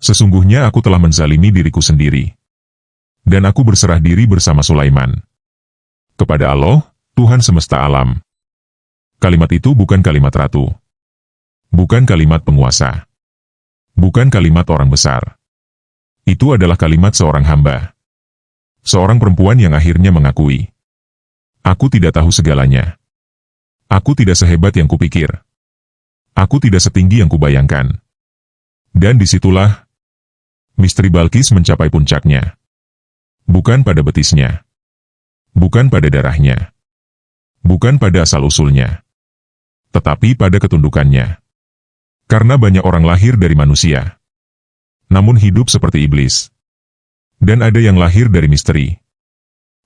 sesungguhnya aku telah menzalimi diriku sendiri, dan aku berserah diri bersama Sulaiman kepada Allah, Tuhan semesta alam." Kalimat itu bukan kalimat ratu, bukan kalimat penguasa, bukan kalimat orang besar. Itu adalah kalimat seorang hamba, seorang perempuan yang akhirnya mengakui, "Aku tidak tahu segalanya, Aku tidak sehebat yang kupikir. Aku tidak setinggi yang kubayangkan. Dan disitulah misteri Balkis mencapai puncaknya. Bukan pada betisnya. Bukan pada darahnya. Bukan pada asal-usulnya. Tetapi pada ketundukannya. Karena banyak orang lahir dari manusia, namun hidup seperti iblis. Dan ada yang lahir dari misteri,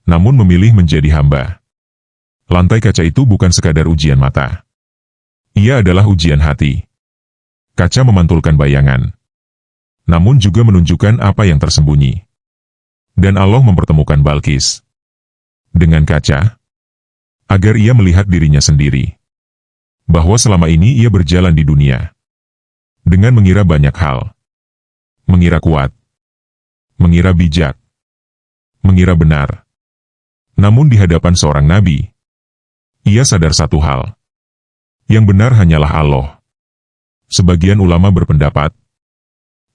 namun memilih menjadi hamba. Lantai kaca itu bukan sekadar ujian mata. Ia adalah ujian hati. Kaca memantulkan bayangan, namun juga menunjukkan apa yang tersembunyi. Dan Allah mempertemukan Balkis dengan kaca, agar ia melihat dirinya sendiri. Bahwa selama ini ia berjalan di dunia dengan mengira banyak hal. Mengira kuat, mengira bijak, mengira benar. Namun di hadapan seorang nabi, ia sadar satu hal. Yang benar hanyalah Allah. Sebagian ulama berpendapat,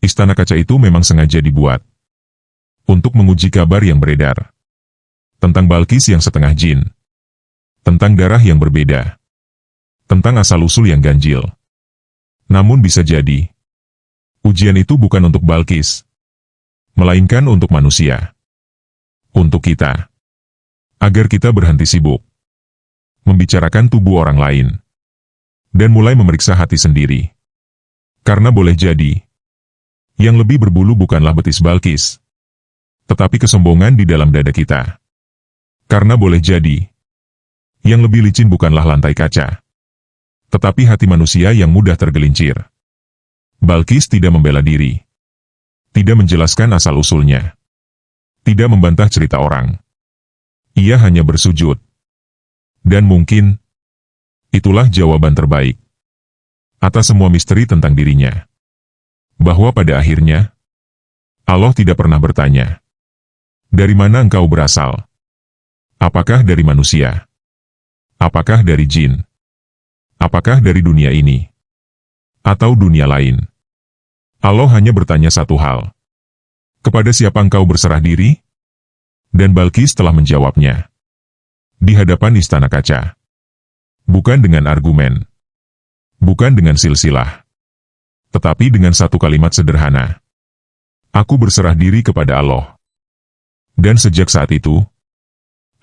istana kaca itu memang sengaja dibuat untuk menguji kabar yang beredar tentang Balkis yang setengah jin, tentang darah yang berbeda, tentang asal-usul yang ganjil. Namun bisa jadi, ujian itu bukan untuk Balkis, melainkan untuk manusia. Untuk kita. Agar kita berhenti sibuk membicarakan tubuh orang lain, dan mulai memeriksa hati sendiri. Karena boleh jadi, yang lebih berbulu bukanlah betis Balkis, tetapi kesombongan di dalam dada kita. Karena boleh jadi, yang lebih licin bukanlah lantai kaca, tetapi hati manusia yang mudah tergelincir. Balkis tidak membela diri, tidak menjelaskan asal-usulnya, tidak membantah cerita orang. Ia hanya bersujud. Dan mungkin, itulah jawaban terbaik atas semua misteri tentang dirinya. Bahwa pada akhirnya, Allah tidak pernah bertanya, "Dari mana engkau berasal? Apakah dari manusia? Apakah dari jin? Apakah dari dunia ini? Atau dunia lain?" Allah hanya bertanya satu hal. "Kepada siapa engkau berserah diri?" Dan Balkis telah menjawabnya. Di hadapan istana kaca. Bukan dengan argumen. Bukan dengan silsilah. Tetapi dengan satu kalimat sederhana. "Aku berserah diri kepada Allah." Dan sejak saat itu,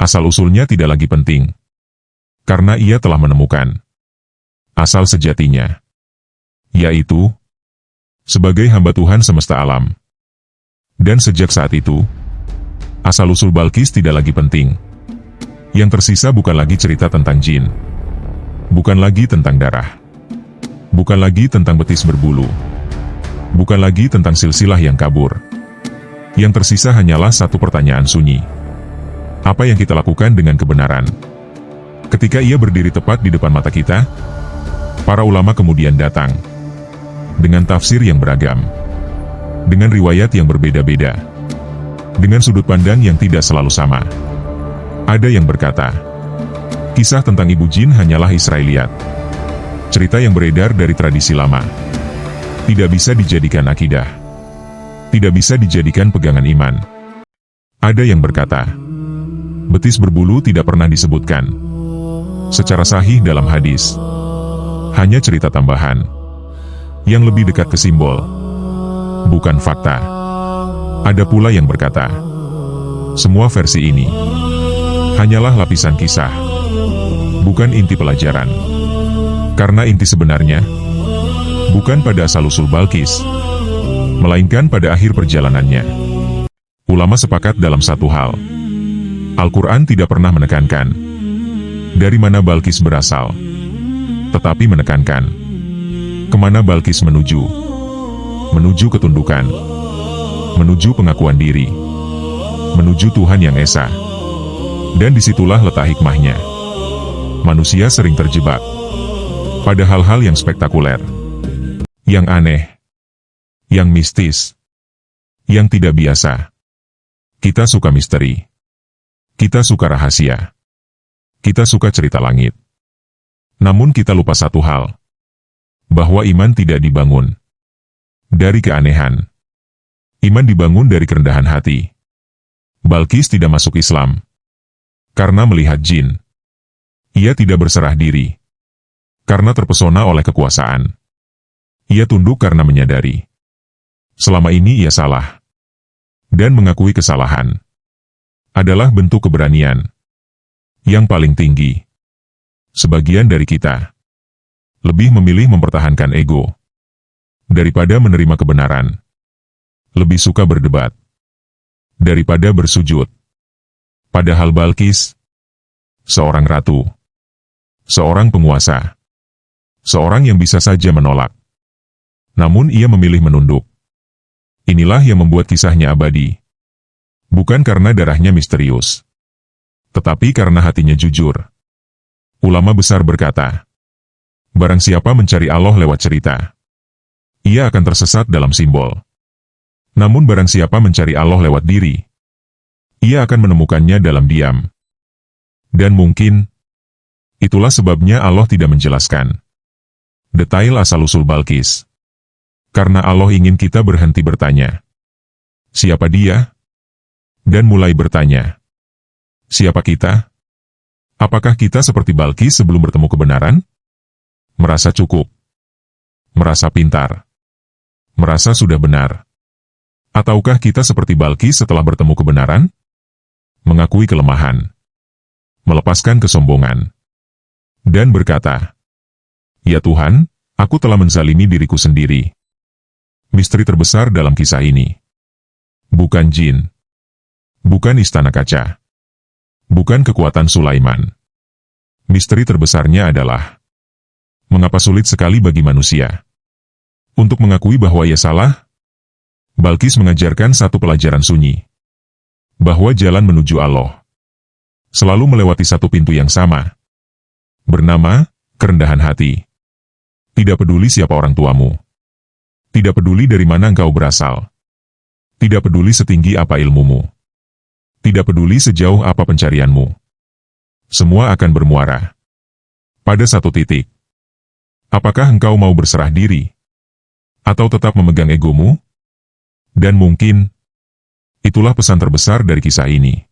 asal-usulnya tidak lagi penting. Karena ia telah menemukan asal sejatinya, yaitu sebagai hamba Tuhan semesta alam. Dan sejak saat itu, asal-usul Balkis tidak lagi penting. Yang tersisa bukan lagi cerita tentang jin, bukan lagi tentang darah, bukan lagi tentang betis berbulu, bukan lagi tentang silsilah yang kabur. Yang tersisa hanyalah satu pertanyaan sunyi. Apa yang kita lakukan dengan kebenaran? Ketika ia berdiri tepat di depan mata kita, para ulama kemudian datang dengan tafsir yang beragam, dengan riwayat yang berbeda-beda, dengan sudut pandang yang tidak selalu sama. Ada yang berkata, kisah tentang ibu jin hanyalah Israeliat, cerita yang beredar dari tradisi lama, tidak bisa dijadikan akidah, tidak bisa dijadikan pegangan iman. Ada yang berkata, betis berbulu tidak pernah disebutkan secara sahih dalam hadis, hanya cerita tambahan yang lebih dekat ke simbol, bukan fakta. Ada pula yang berkata, semua versi ini hanyalah lapisan kisah, bukan inti pelajaran. Karena inti sebenarnya bukan pada asal-usul Balkis, melainkan pada akhir perjalanannya. Ulama sepakat dalam satu hal. Al-Quran tidak pernah menekankan dari mana Balkis berasal, tetapi menekankan kemana Balkis menuju. Menuju ketundukan, menuju pengakuan diri, menuju Tuhan yang Esa. Dan disitulah letak hikmahnya. Manusia sering terjebak pada hal-hal yang spektakuler, yang aneh, yang mistis, yang tidak biasa. Kita suka misteri. Kita suka rahasia. Kita suka cerita langit. Namun kita lupa satu hal, bahwa iman tidak dibangun dari keanehan. Iman dibangun dari kerendahan hati. Balkis tidak masuk Islam karena melihat jin. Ia tidak berserah diri karena terpesona oleh kekuasaan. Ia tunduk karena menyadari selama ini ia salah, dan mengakui kesalahan adalah bentuk keberanian yang paling tinggi. Sebagian dari kita lebih memilih mempertahankan ego daripada menerima kebenaran, lebih suka berdebat daripada bersujud. Padahal Balkis, seorang ratu, seorang penguasa, seorang yang bisa saja menolak, namun ia memilih menunduk. Inilah yang membuat kisahnya abadi. Bukan karena darahnya misterius, tetapi karena hatinya jujur. Ulama besar berkata, barang siapa mencari Allah lewat cerita, ia akan tersesat dalam simbol. Namun barang siapa mencari Allah lewat diri, ia akan menemukannya dalam diam. Dan mungkin, itulah sebabnya Allah tidak menjelaskan detail asal-usul Balkis. Karena Allah ingin kita berhenti bertanya, siapa dia? Dan mulai bertanya, siapa kita? Apakah kita seperti Balkis sebelum bertemu kebenaran? Merasa cukup, merasa pintar, merasa sudah benar. Ataukah kita seperti Balkis setelah bertemu kebenaran? Mengakui kelemahan, melepaskan kesombongan, dan berkata, ya Tuhan, aku telah menzalimi diriku sendiri. Misteri terbesar dalam kisah ini bukan jin, bukan istana kaca, bukan kekuatan Sulaiman. Misteri terbesarnya adalah, mengapa sulit sekali bagi manusia untuk mengakui bahwa ia salah? Balkis mengajarkan satu pelajaran sunyi, bahwa jalan menuju Allah selalu melewati satu pintu yang sama, bernama kerendahan hati. Tidak peduli siapa orang tuamu, tidak peduli dari mana engkau berasal, tidak peduli setinggi apa ilmumu, tidak peduli sejauh apa pencarianmu, semua akan bermuara pada satu titik. Apakah engkau mau berserah diri, atau tetap memegang egomu? Dan mungkin, itulah pesan terbesar dari kisah ini,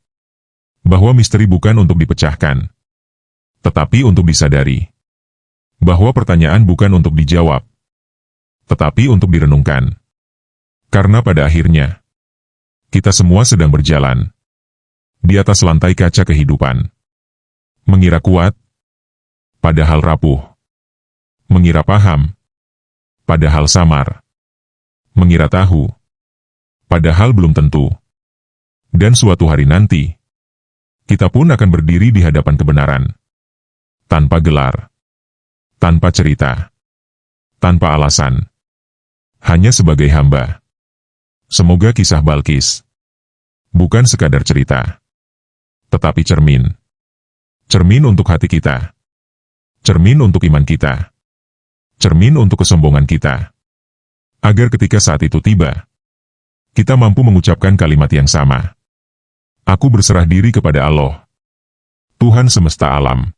bahwa misteri bukan untuk dipecahkan, tetapi untuk disadari. Bahwa pertanyaan bukan untuk dijawab, tetapi untuk direnungkan. Karena pada akhirnya, kita semua sedang berjalan di atas lantai kaca kehidupan. Mengira kuat, padahal rapuh. Mengira paham, padahal samar. Mengira tahu, padahal belum tentu. Dan suatu hari nanti, kita pun akan berdiri di hadapan kebenaran. Tanpa gelar, tanpa cerita, tanpa alasan. Hanya sebagai hamba. Semoga kisah Balkis bukan sekadar cerita, tetapi cermin. Cermin untuk hati kita. Cermin untuk iman kita. Cermin untuk kesombongan kita. Agar ketika saat itu tiba, kita mampu mengucapkan kalimat yang sama. Aku berserah diri kepada Allah, Tuhan semesta alam.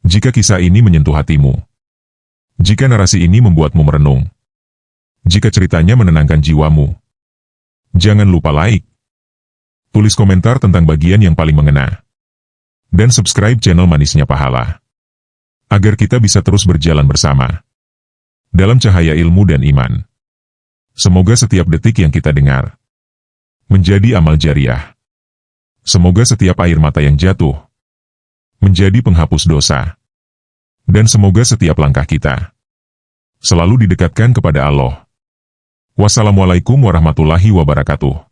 Jika kisah ini menyentuh hatimu, jika narasi ini membuatmu merenung, jika ceritanya menenangkan jiwamu, jangan lupa like, tulis komentar tentang bagian yang paling mengena, dan subscribe channel Manisnya Pahala, agar kita bisa terus berjalan bersama dalam cahaya ilmu dan iman. Semoga setiap detik yang kita dengar menjadi amal jariah. Semoga setiap air mata yang jatuh menjadi penghapus dosa. Dan semoga setiap langkah kita selalu didekatkan kepada Allah. Wassalamualaikum warahmatullahi wabarakatuh.